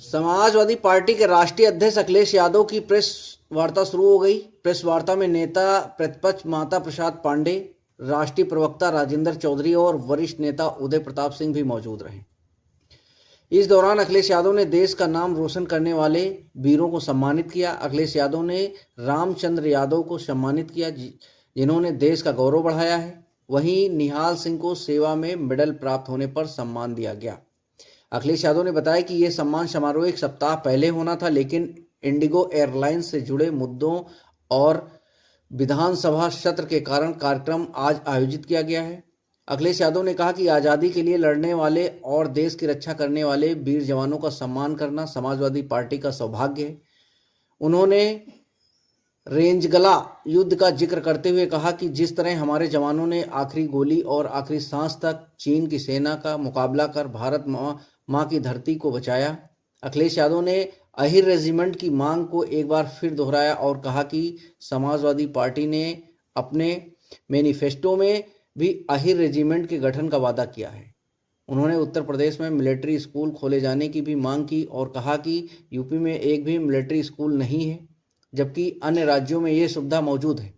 Samajwadi party के राष्ट्रीय अध्यक्ष अखिलेश यादव की प्रेस वार्ता शुरू हो गई। प्रेस वार्ता में नेता प्रतिपक्ष माता प्रसाद पांडे, राष्ट्रीय प्रवक्ता राजेंद्र चौधरी और वरिष्ठ नेता उदय प्रताप सिंह भी मौजूद रहे। इस दौरान अखिलेश यादव ने देश का नाम रोशन करने वाले वीरों को सम्मानित किया। अखिलेश यादव ने रामचंद्र यादव को सम्मानित किया, जिन्होंने देश का गौरव बढ़ाया है। वहीं निहाल सिंह को सेवा में मेडल प्राप्त होने पर सम्मान दिया गया। अखिलेश यादव ने बताया कि यह सम्मान समारोह एक सप्ताह पहले होना था, लेकिन इंडिगो एयरलाइंस से जुड़े मुद्दों और विधानसभा सत्र के कारण कार्यक्रम आज आयोजित किया गया है। अखिलेश यादव ने कहा कि आज़ादी के लिए लड़ने वाले और देश की रक्षा करने वाले वीर जवानों का सम्मान करना समाजवादी पार्टी का सौभाग्य है। उन्होंने रेंजगला युद्ध का जिक्र करते हुए कहा कि जिस तरह हमारे जवानों ने आखिरी गोली और आखिरी सांस तक चीन की सेना का मुकाबला कर भारत माँ की धरती को बचाया। अखिलेश यादव ने अहिर रेजिमेंट की मांग को एक बार फिर दोहराया और कहा कि समाजवादी पार्टी ने अपने मैनिफेस्टो में भी अहिर रेजिमेंट के गठन का वादा किया है। उन्होंने उत्तर प्रदेश में मिलिट्री स्कूल खोले जाने की भी मांग की और कहा कि यूपी में एक भी मिलिट्री स्कूल नहीं है, जबकि अन्य राज्यों में ये सुविधा मौजूद है।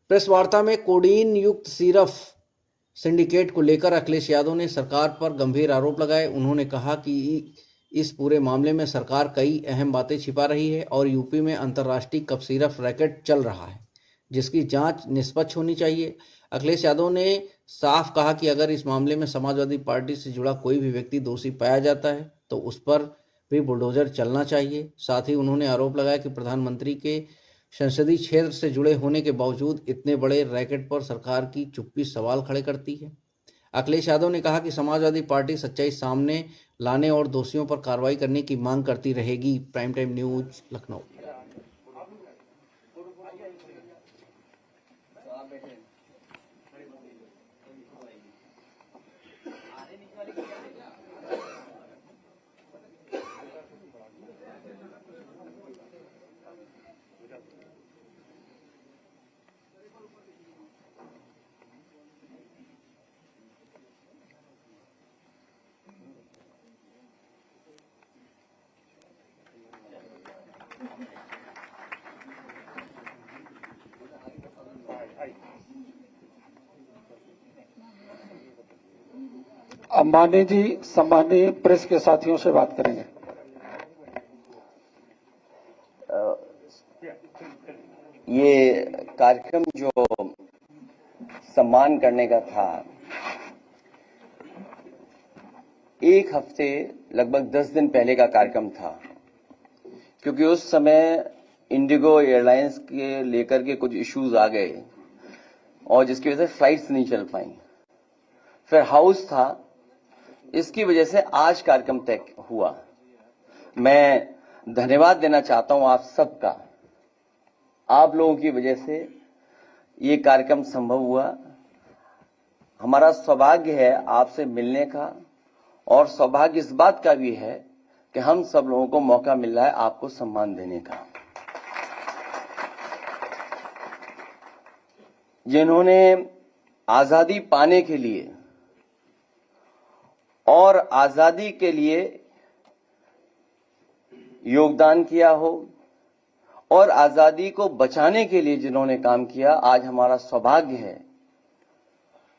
प्रेस वार्ता में कोडीन युक्त सिरफ सिंडिकेट को लेकर अखिलेश यादव ने सरकार पर गंभीर आरोप लगाए। उन्होंने कहा कि इस पूरे मामले में सरकार कई अहम बातें छिपा रही है और यूपी में अंतर्राष्ट्रीय कप सिरफ रैकेट चल रहा है, जिसकी जांच निष्पक्ष होनी चाहिए। अखिलेश यादव ने साफ कहा कि अगर इस मामले में समाजवादी पार्टी से जुड़ा कोई भी व्यक्ति दोषी पाया जाता है तो उस पर भी बुलडोजर चलना चाहिए। साथ ही उन्होंने आरोप लगाया कि प्रधानमंत्री के संसदीय क्षेत्र से जुड़े होने के बावजूद इतने बड़े रैकेट पर सरकार की चुप्पी सवाल खड़े करती है। अखिलेश यादव ने कहा कि समाजवादी पार्टी सच्चाई सामने लाने और दोषियों पर कार्रवाई करने की मांग करती रहेगी। Prime time news, Lucknow. Ambani ji सम्मानीय प्रेस के साथियों से बात करेंगे। ये कार्यक्रम जो सम्मान करने का था, एक हफ्ते लगभग 10 दिन पहले का कार्यक्रम था, क्योंकि उस समय इंडिगो एयरलाइंस के लेकर के कुछ इश्यूज आ गए और जिसकी वजह से फ्लाइट्स नहीं चल पाई। फिर हाउस था, इसकी वजह से आज कार्यक्रम तय हुआ। मैं धन्यवाद देना चाहता हूं आप सबका। आप लोगों की वजह से ये कार्यक्रम संभव हुआ। हमारा सौभाग्य है आपसे मिलने का, और सौभाग्य इस बात का भी है कि हम सब लोगों को मौका मिल रहा है आपको सम्मान देने का। जिन्होंने आजादी पाने के लिए और आजादी के लिए योगदान किया हो और आजादी को बचाने के लिए जिन्होंने काम किया, आज हमारा सौभाग्य है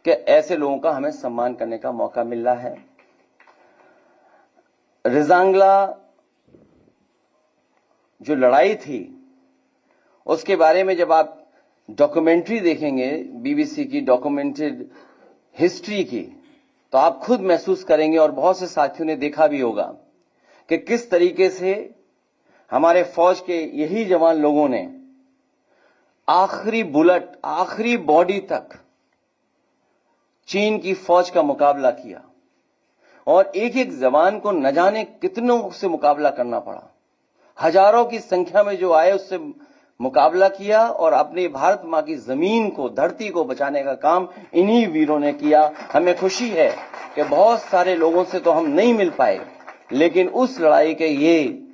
कि ऐसे लोगों का हमें सम्मान करने का मौका मिल रहा है। रिजांगला जो लड़ाई थी, उसके बारे में जब आप डॉक्यूमेंट्री देखेंगे, बीबीसी की डॉक्यूमेंटेड हिस्ट्री की, तो आप खुद महसूस करेंगे और बहुत से साथियों ने देखा भी होगा कि किस तरीके से हमारे फौज के यही जवान लोगों ने आखिरी बुलेट, आखिरी बॉडी तक चीन की फौज का मुकाबला किया और एक एक जवान को न जाने कितनों से मुकाबला करना पड़ा। हजारों की संख्या में जो आए उससे मुकाबला किया और अपने भारत मां की जमीन को, धरती को बचाने का काम इन्हीं वीरों ने किया। हमें खुशी है कि बहुत सारे लोगों से तो हम नहीं मिल पाए, लेकिन उस लड़ाई के ये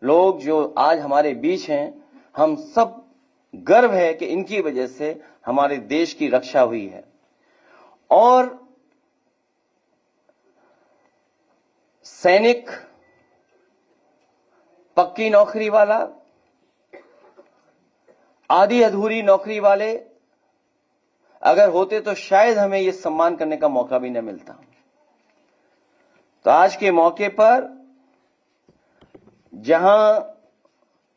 लोग जो आज हमारे बीच हैं, हम सब गर्व है कि इनकी वजह से हमारे देश की रक्षा हुई है। और सैनिक पक्की नौकरी वाला, आधी अधूरी नौकरी वाले अगर होते तो शायद हमें यह सम्मान करने का मौका भी न मिलता। तो आज के मौके पर जहां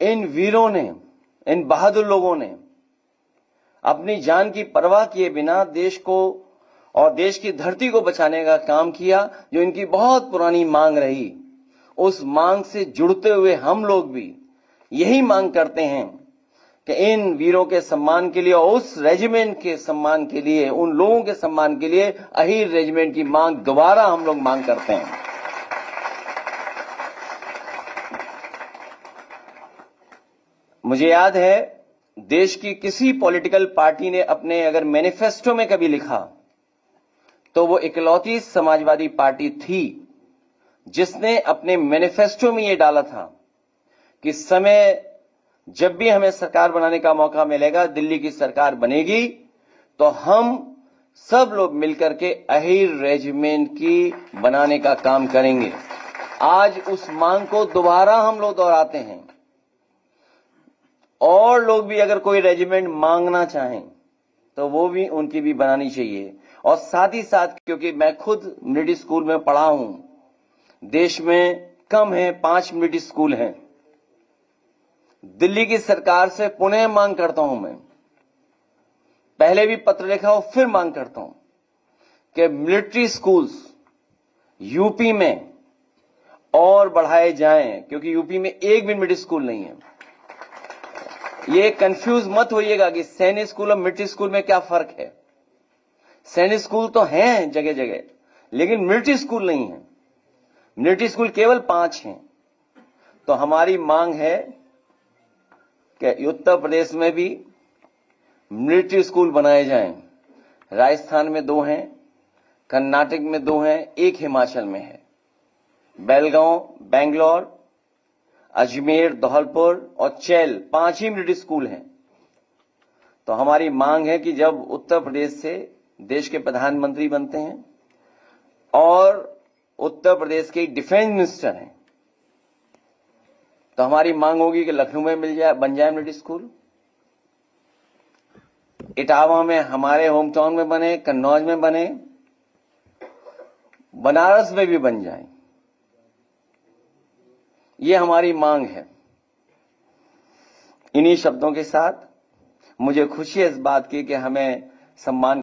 इन वीरों ने, इन बहादुर लोगों ने अपनी जान की परवाह किए बिना देश को और देश की धरती को बचाने का काम किया, जो इनकी बहुत पुरानी मांग रही, उस मांग से जुड़ते हुए हम लोग भी यही मांग करते हैं कि इन वीरों के सम्मान के लिए और उस रेजिमेंट के सम्मान के लिए, उन लोगों के सम्मान के लिए अहीर रेजिमेंट की मांग दोबारा हम लोग मांग करते हैं। मुझे याद है देश की किसी पॉलिटिकल पार्टी ने अपने अगर मैनिफेस्टो में कभी लिखा तो वो इकलौती समाजवादी पार्टी थी जिसने अपने मैनिफेस्टो में ये डाला था कि समय जब भी हमें सरकार बनाने का मौका मिलेगा, दिल्ली की सरकार बनेगी तो हम सब लोग मिलकर के अहीर रेजिमेंट की बनाने का काम करेंगे। आज उस मांग को दोबारा हम लोग दोहराते हैं। और लोग भी अगर कोई रेजिमेंट मांगना चाहें तो वो भी उनकी भी बनानी चाहिए। और साथ ही साथ, क्योंकि मैं खुद मिलिट्री स्कूल में पढ़ा हूं, देश में कम है 5 मिलिट्री स्कूल हैं। दिल्ली की सरकार से पुनः मांग करता हूं, मैं पहले भी पत्र लिखा और फिर मांग करता हूं कि मिलिट्री स्कूल्स यूपी में और बढ़ाए जाएं, क्योंकि यूपी में एक भी मिलिट्री स्कूल नहीं है। ये कंफ्यूज मत होइएगा कि सैनिक स्कूल और मिलिट्री स्कूल में क्या फर्क है। सैनिक स्कूल तो हैं जगह जगह, लेकिन मिलिट्री स्कूल नहीं है। मिलिट्री स्कूल केवल 5 हैं। तो हमारी मांग है कि उत्तर प्रदेश में भी मिलिट्री स्कूल बनाए जाएं। राजस्थान में 2 हैं, कर्नाटक में 2 हैं, 1 हिमाचल में है। बेलगांव, बेंगलोर, अजमेर, धौलपुर और चैल 5 ही मिलिट्री स्कूल हैं। तो हमारी मांग है कि जब उत्तर प्रदेश से देश के प्रधानमंत्री बनते हैं और उत्तर प्रदेश के डिफेंस मिनिस्टर हैं, तो हमारी मांग होगी कि लखनऊ में बन जाए मिलिट्री स्कूल, इटावा में हमारे होम टाउन में बने, कन्नौज में बने, बनारस में भी बन जाए। ये हमारी मांग है। इन्हीं शब्दों के साथ मुझे खुशी है इस बात की कि हमें सम्मान